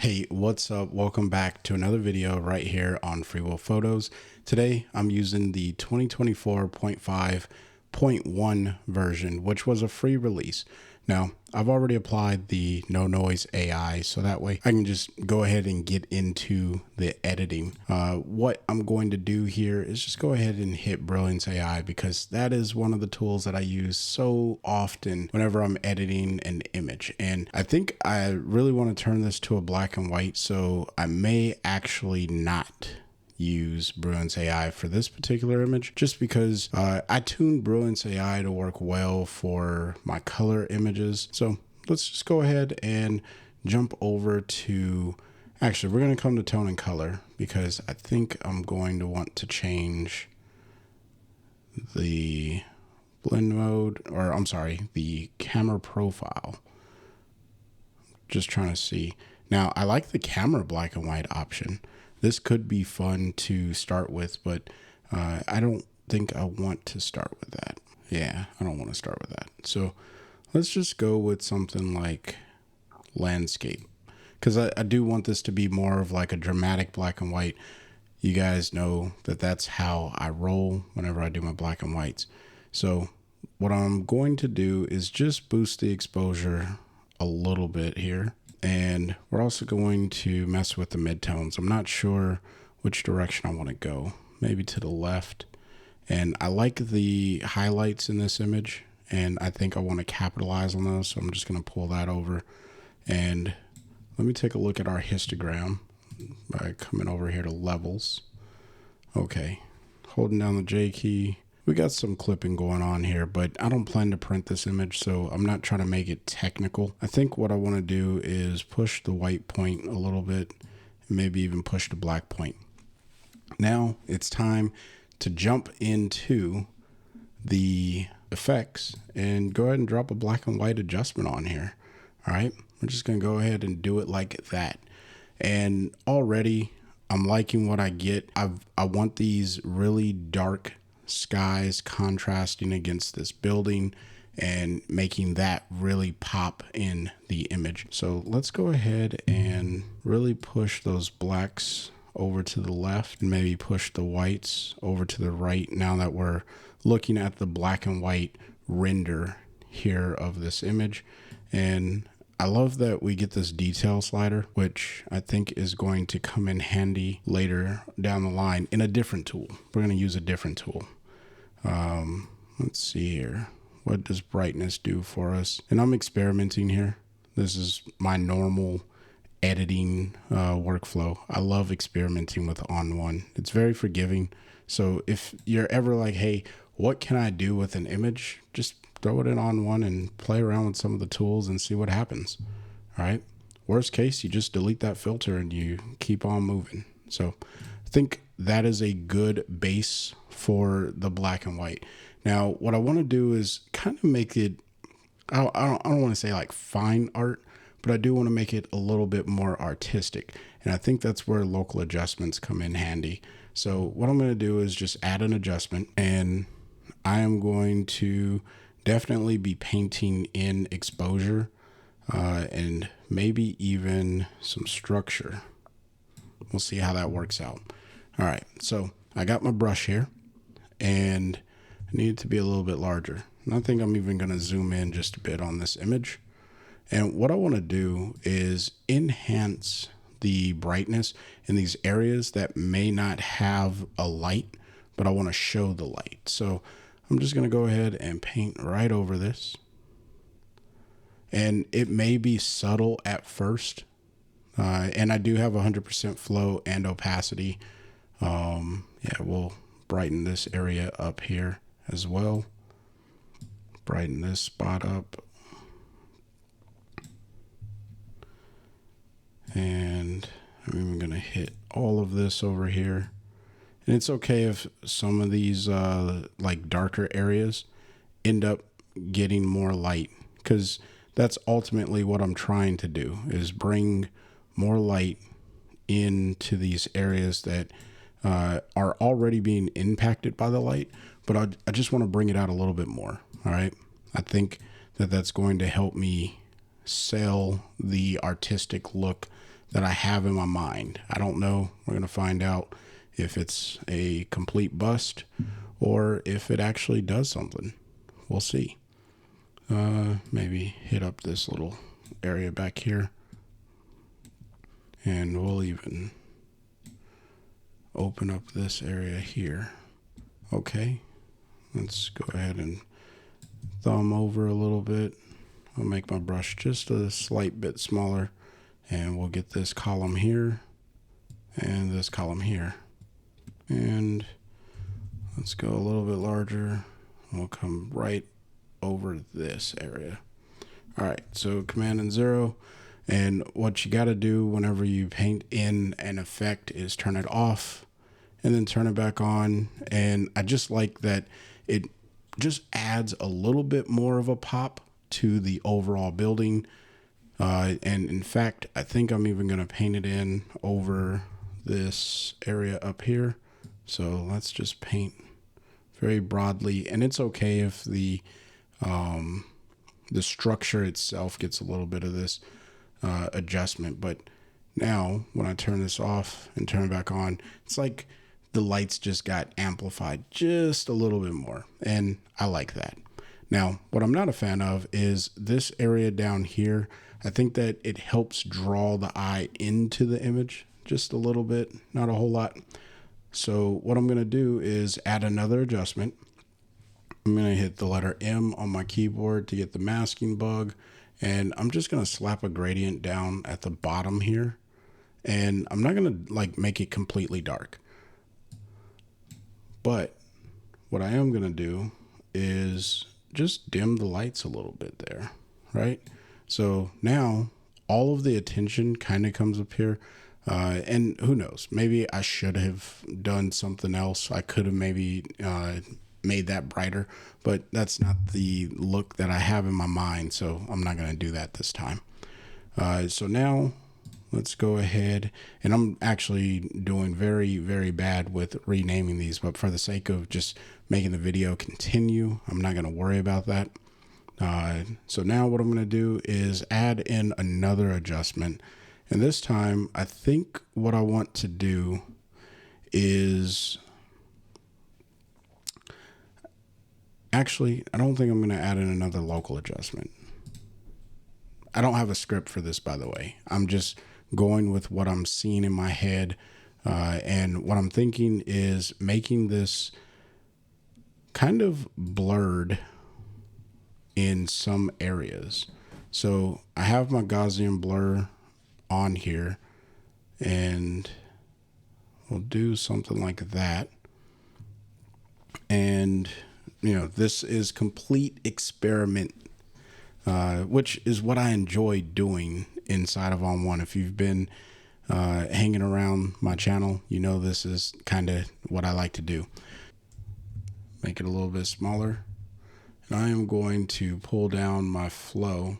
Hey, what's up? Welcome back to another video right here on Free Will Photos. Today, I'm using the 2024.5.1 version, which was a free release. Now, I've already applied the no noise AI, so that way I can just go ahead and get into the editing. What I'm going to do here is just go ahead and hit Brilliance AI, because that is one of the tools that I use so often whenever I'm editing an image. And I think I really want to turn this to a black and white, so I may actually not use Brilliance AI for this particular image, just because I tuned Brilliance AI to work well for my color images. So let's just go ahead and jump over to, actually we're going to come to tone and color, because I think I'm going to want to change the blend mode, or I'm sorry, the camera profile. Just trying to see. Now I like the camera black and white option. This could be fun to start with, but I don't think I want to start with that. Yeah, I don't want to start with that. So let's just go with something like landscape, because I do want this to be more of like a dramatic black and white. You guys know that that's how I roll whenever I do my black and whites. So what I'm going to do is just boost the exposure a little bit here. And we're also going to mess with the midtones. I'm not sure which direction I want to go. Maybe to the left. And I like the highlights in this image, and I think I want to capitalize on those. So I'm just going to pull that over. And let me take a look at our histogram by coming over here to levels. Okay, holding down the J key. We got some clipping going on here, but I don't plan to print this image, so I'm not trying to make it technical. I think what I want to do is push the white point a little bit, maybe even push the black point. Now it's time to jump into the effects and go ahead and drop a black and white adjustment on here. All right, we're just going to go ahead and do it like that. And already I'm liking what I get. I want these really dark skies contrasting against this building and making that really pop in the image. So let's go ahead and really push those blacks over to the left and maybe push the whites over to the right, now that we're looking at the black and white render here of this image. And I love that we get this detail slider, which I think is going to come in handy later down the line in a different tool. We're going to use a different tool. Let's see here. What does brightness do for us? And I'm experimenting here. This is my normal editing workflow. I love experimenting with ON1. It's very forgiving. So if you're ever like, hey, what can I do with an image? Just throw it in ON1 and play around with some of the tools and see what happens. All right. Worst case, you just delete that filter and you keep on moving. So I think that is a good base for the black and white. Now, what I want to do is kind of make it, I don't want to say like fine art, but I do want to make it a little bit more artistic. And I think that's where local adjustments come in handy. So what I'm going to do is just add an adjustment, and I am going to definitely be painting in exposure and maybe even some structure. We'll see how that works out. All right, so I got my brush here, and I need it to be a little bit larger. And I think I'm even going to zoom in just a bit on this image. And what I want to do is enhance the brightness in these areas that may not have a light, but I want to show the light. So I'm just going to go ahead and paint right over this. And it may be subtle at first. And I do have 100% flow and opacity. Yeah, we'll brighten this area up here as well. Brighten this spot up. And I'm even going to hit all of this over here. And it's okay if some of these like darker areas end up getting more light, because that's ultimately what I'm trying to do, is bring more light into these areas that are already being impacted by the light, but I just want to bring it out a little bit more. All right. I think that that's going to help me sell the artistic look that I have in my mind. I don't know. We're going to find out if it's a complete bust or if it actually does something. We'll see. Maybe hit up this little area back here, and we'll even open up this area here. Okay, let's go ahead and thumb over a little bit. I'll make my brush just a slight bit smaller, and we'll get this column here and this column here. And let's go a little bit larger. We'll come right over this area. All right, so Command and 0. And what you got to do whenever you paint in an effect is turn it off and then turn it back on. And I just like that it just adds a little bit more of a pop to the overall building. And in fact, I think I'm even going to paint it in over this area up here. So let's just paint very broadly. And it's okay if the structure itself gets a little bit of this adjustment. But now when I turn this off and turn it back on, it's like the lights just got amplified just a little bit more. And I like that. Now, what I'm not a fan of is this area down here. I think that it helps draw the eye into the image just a little bit, not a whole lot. So what I'm going to do is add another adjustment. I'm going to hit the letter M on my keyboard to get the masking bug. And I'm just going to slap a gradient down at the bottom here. And I'm not going to like make it completely dark. But what I am going to do is just dim the lights a little bit there, right? So now all of the attention kind of comes up here. And who knows, maybe I should have done something else. I could have maybe made that brighter, but that's not the look that I have in my mind. So I'm not going to do that this time. So now let's go ahead, and I'm actually doing very, very bad with renaming these, but for the sake of just making the video continue, I'm not going to worry about that. So now what I'm going to do is add in another adjustment. And this time, I think what I want to do is, actually, I don't think I'm going to add in another local adjustment. I don't have a script for this, by the way. I'm just going with what I'm seeing in my head. And what I'm thinking is making this kind of blurred in some areas. So I have my Gaussian blur on here, and we'll do something like that. And you know, this is complete experiment, which is what I enjoy doing inside of ON1. If you've been hanging around my channel, you know this is kind of what I like to do. Make it a little bit smaller, and I am going to pull down my flow,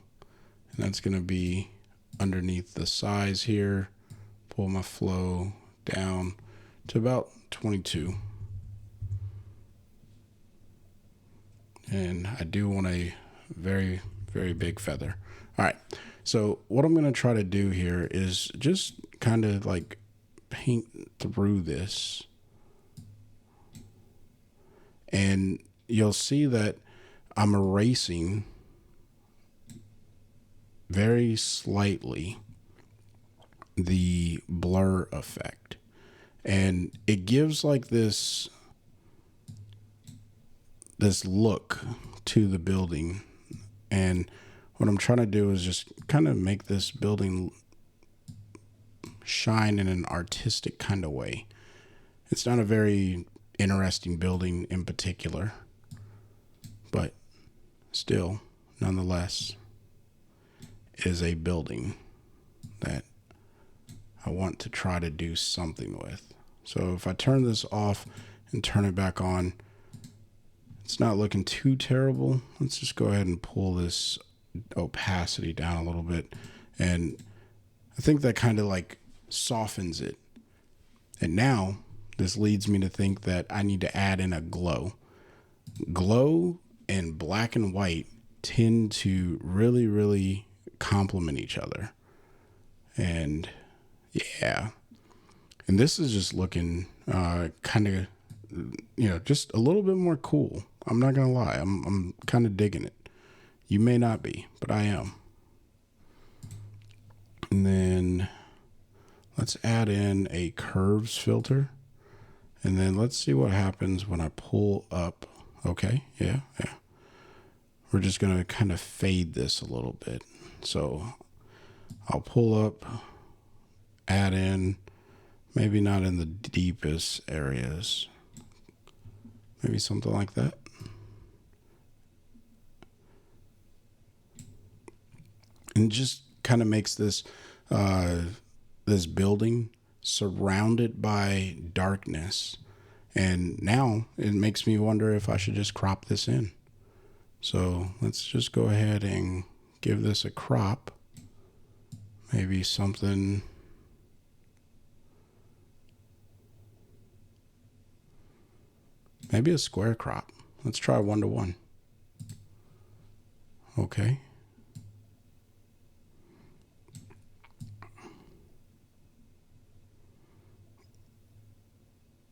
and that's going to be underneath the size here. Pull my flow down to about 22. And I do want a very, very big feather. All right. So what I'm going to try to do here is just kind of like paint through this. And you'll see that I'm erasing very slightly the blur effect. And it gives like this look to the building. And what I'm trying to do is just kind of make this building shine in an artistic kind of way. It's not a very interesting building in particular, but still, nonetheless, is a building that I want to try to do something with. So if I turn this off and turn it back on, it's not looking too terrible. Let's just go ahead and pull this opacity down a little bit. And I think that kind of like softens it. And now this leads me to think that I need to add in a glow. Glow and black and white tend to really, really complement each other. And Yeah. And this is just looking kind of, just a little bit more cool. I'm not going to lie. I'm kind of digging it. You may not be, but I am. And then let's add in a curves filter. And then let's see what happens when I pull up. Okay, yeah. We're just going to kind of fade this a little bit. So I'll pull up, add in, maybe not in the deepest areas. Maybe something like that. And just kind of makes this this building surrounded by darkness. And now it makes me wonder if I should just crop this in. So let's just go ahead and give this a crop. Maybe something. Maybe a square crop. Let's try 1:1. Okay.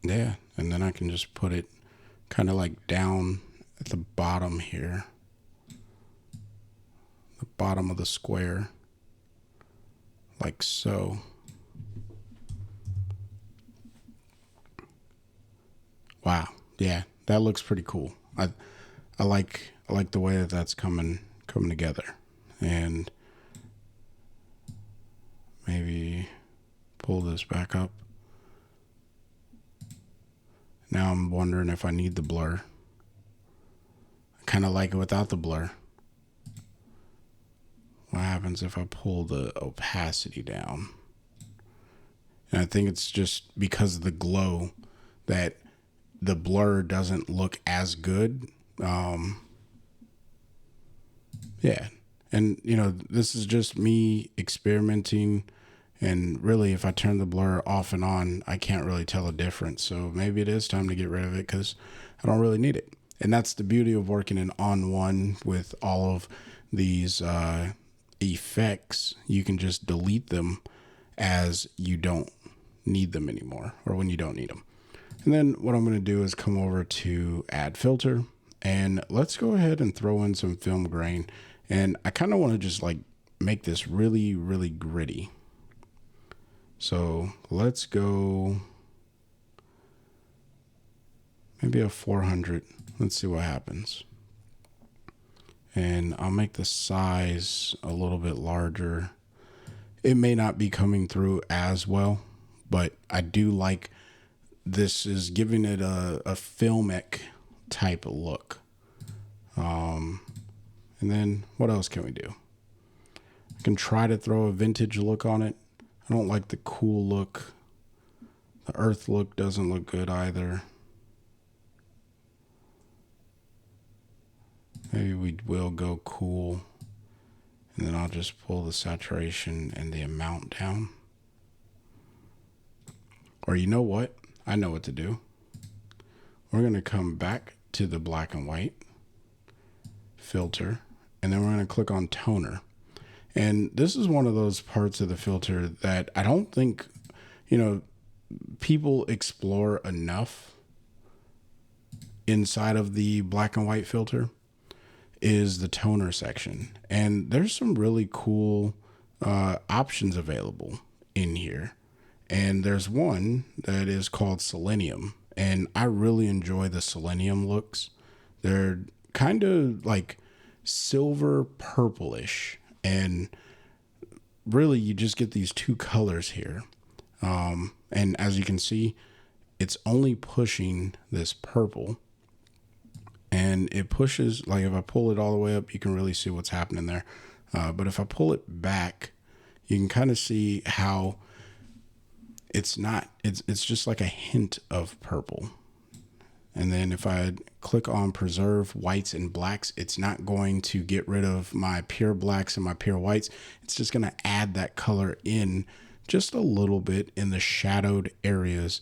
Yeah, and then I can just put it kind of like down at the bottom here. The bottom of the square. Like so. Wow. Yeah, that looks pretty cool. I like the way that that's coming together. And maybe pull this back up. Now I'm wondering if I need the blur. I kind of like it without the blur. What happens if I pull the opacity down? And I think it's just because of the glow that the blur doesn't look as good. Yeah. And, this is just me experimenting. And really, if I turn the blur off and on, I can't really tell a difference. So maybe it is time to get rid of it because I don't really need it. And that's the beauty of working in ON1 with all of these effects. You can just delete them as you don't need them anymore, or when you don't need them. And then what I'm going to do is come over to add filter, and let's go ahead and throw in some film grain. And I kind of want to just like make this really, really gritty. So let's go maybe a 400. Let's see what happens. And I'll make the size a little bit larger. It may not be coming through as well, but I do like this is giving it a filmic type of look. And then what else can we do? I can try to throw a vintage look on it. I don't like the cool look. The earth look doesn't look good either. Maybe we will go cool. And then I'll just pull the saturation and the amount down. Or you know what? I know what to do. We're going to come back to the black and white filter, and then we're going to click on toner. And this is one of those parts of the filter that I don't think, people explore enough inside of the black and white filter is the toner section. And there's some really cool options available in here. And there's one that is called Selenium. And I really enjoy the Selenium looks. They're kind of like silver purplish. And really, you just get these two colors here. And as you can see, it's only pushing this purple. And it pushes, like if I pull it all the way up, you can really see what's happening there. But if I pull it back, you can kind of see how it's just like a hint of purple. And then if I click on preserve whites and blacks, it's not going to get rid of my pure blacks and my pure whites. It's just going to add that color in just a little bit in the shadowed areas,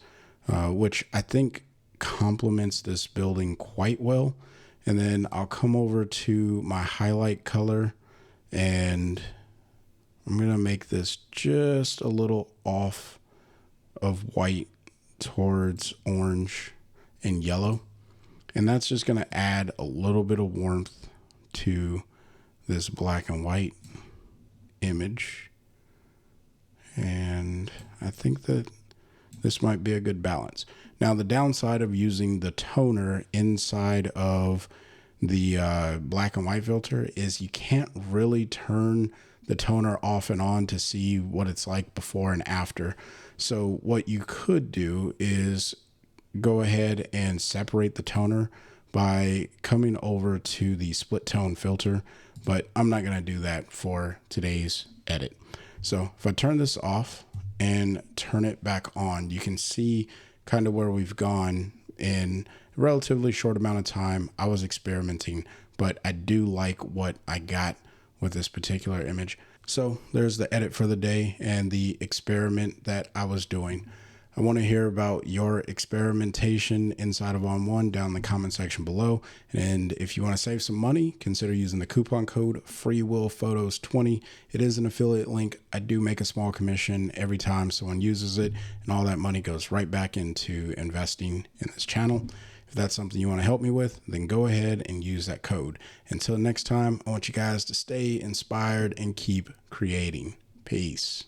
which I think complements this building quite well. And then I'll come over to my highlight color and I'm going to make this just a little off of white towards orange and yellow. And that's just going to add a little bit of warmth to this black and white image. And I think that this might be a good balance. Now, the downside of using the toner inside of the black and white filter is you can't really turn the toner off and on to see what it's like before and after. So what you could do is go ahead and separate the toner by coming over to the split tone filter, but I'm not going to do that for today's edit. So if I turn this off and turn it back on, you can see kind of where we've gone in a relatively short amount of time. I was experimenting, but I do like what I got with this particular image. So there's the edit for the day and the experiment that I was doing. I want to hear about your experimentation inside of ON1 down in the comment section below. And if you want to save some money, consider using the coupon code FreeWillPhotos20. It is an affiliate link. I do make a small commission every time someone uses it, and all that money goes right back into investing in this channel. If that's something you want to help me with, then go ahead and use that code. Until next time, I want you guys to stay inspired and keep creating. Peace.